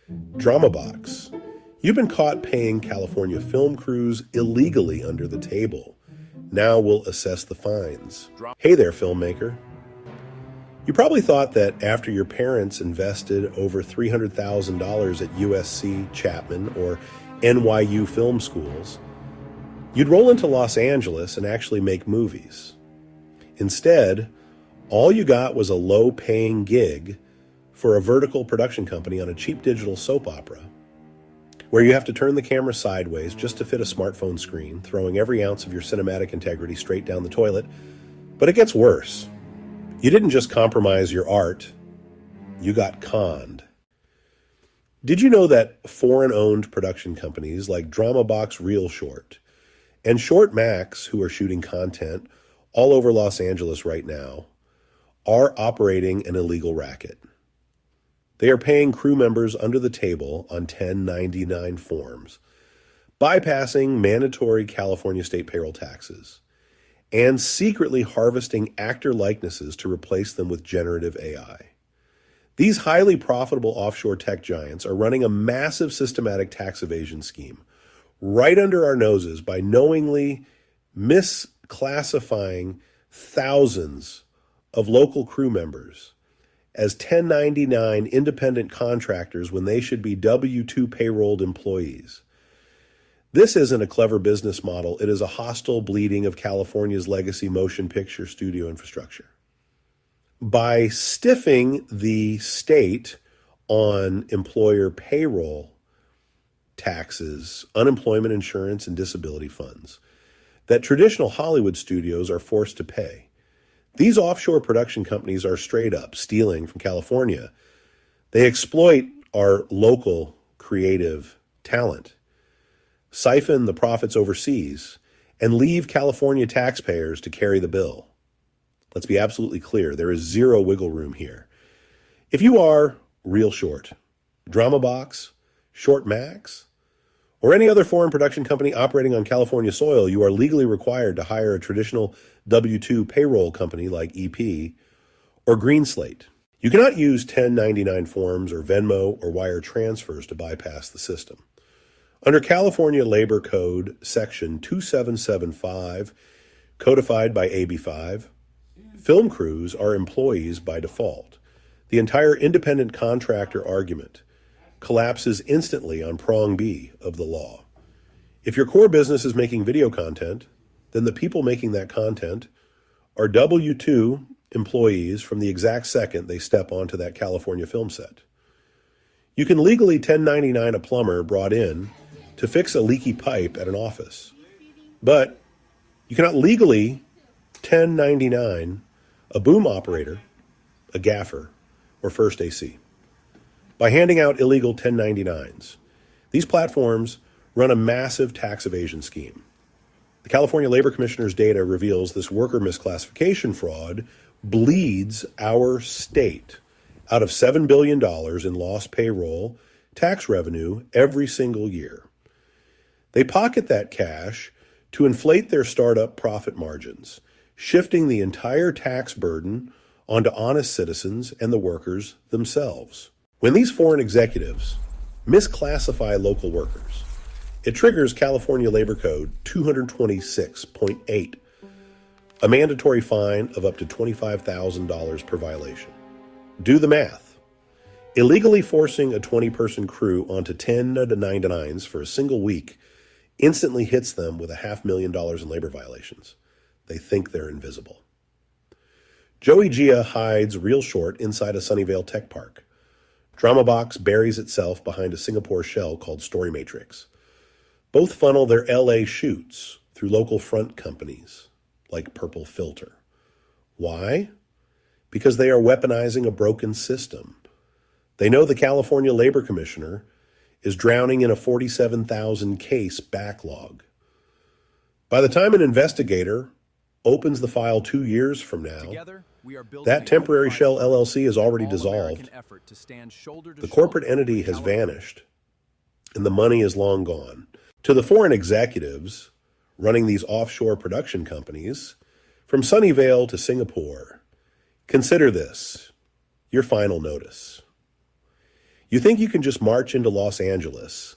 DramaBox. You've been caught paying California film crews illegally under the table. Now we'll assess the fines. Hey there, filmmaker. You probably thought that after your parents invested over $300,000 at USC, Chapman, or NYU film schools, you'd roll into Los Angeles and actually make movies. Instead, all you got was a low-paying gig for a vertical production company on a cheap digital soap opera, where you have to turn the camera sideways just to fit a smartphone screen, throwing every ounce of your cinematic integrity straight down the toilet. But it gets worse. You didn't just compromise your art, you got conned. Did you know that foreign-owned production companies like DramaBox ReelShort and Short Max, who are shooting content all over Los Angeles right now, are operating an illegal racket? They are paying crew members under the table on 1099 forms, bypassing mandatory California state payroll taxes, and secretly harvesting actor likenesses to replace them with generative AI. These highly profitable offshore tech giants are running a massive systematic tax evasion scheme right under our noses by knowingly misclassifying thousands of local crew members as 1099 independent contractors when they should be W-2 payrolled employees. This isn't a clever business model. It is a hostile bleeding of California's legacy motion picture studio infrastructure. By stiffing the state on employer payroll taxes, unemployment insurance, and disability funds that traditional Hollywood studios are forced to pay, these offshore production companies are straight up stealing from California. They exploit our local creative talent, siphon the profits overseas, and leave California taxpayers to carry the bill. Let's be absolutely clear, there is zero wiggle room here. If you are ReelShort, DramaBox, Short Max, or any other foreign production company operating on California soil, you are legally required to hire a traditional W-2 payroll company like EP or Greenslate. You cannot use 1099 forms or Venmo or wire transfers to bypass the system. Under California Labor Code Section 2775, codified by AB5, film crews are employees by default. The entire independent contractor argument collapses instantly on prong B of the law. If your core business is making video content, then the people making that content are W-2 employees from the exact second they step onto that California film set. You can legally 1099 a plumber brought in to fix a leaky pipe at an office, but you cannot legally 1099 a boom operator, a gaffer, or first AC by handing out illegal 1099s. These platforms run a massive tax evasion scheme. The California Labor Commissioner's data reveals this worker misclassification fraud bleeds our state out of $7 billion in lost payroll tax revenue every single year. They pocket that cash to inflate their startup profit margins, shifting the entire tax burden onto honest citizens and the workers themselves. When these foreign executives misclassify local workers, it triggers California Labor Code 226.8, a mandatory fine of up to $25,000 per violation. Do the math. Illegally forcing a 20-person crew onto 1099s for a single week instantly hits them with $500,000 in labor violations. They think they're invisible. Joey Gia hides ReelShort inside a Sunnyvale tech park. DramaBox buries itself behind a Singapore shell called StoryMatrix. Both funnel their LA shoots through local front companies like Purple Filter. Why? Because they are weaponizing a broken system. They know the California Labor Commissioner is drowning in a 47,000 case backlog. By the time an investigator opens the file 2 years from now, that temporary shell LLC is already dissolved. The corporate entity has vanished, and the money is long gone. To the foreign executives running these offshore production companies, from Sunnyvale to Singapore, consider this your final notice. You think you can just march into Los Angeles,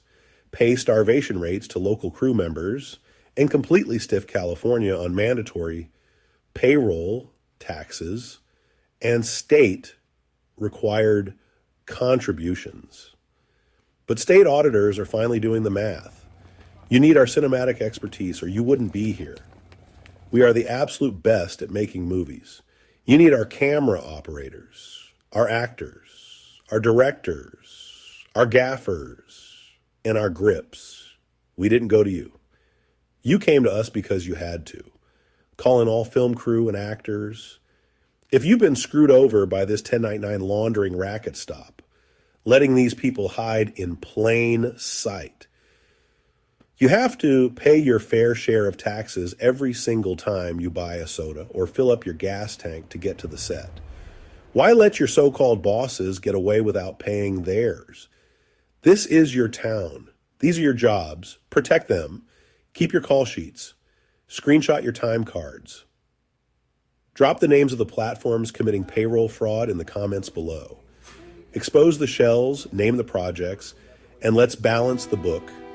pay starvation rates to local crew members, and completely stiff California on mandatory payroll taxes and state required contributions. But state auditors are finally doing the math. You need our cinematic expertise or you wouldn't be here. We are the absolute best at making movies. You need our camera operators, our actors, our directors, our gaffers, and our grips. We didn't go to you. You came to us because you had to. Call in all film crew and actors. If you've been screwed over by this 1099 laundering racket stop, letting these people hide in plain sight, you have to pay your fair share of taxes every single time you buy a soda or fill up your gas tank to get to the set. Why let your so-called bosses get away without paying theirs? This is your town. These are your jobs. Protect them. Keep your call sheets. Screenshot your time cards. Drop the names of the platforms committing payroll fraud in the comments below. Expose the shells, name the projects, and let's balance the book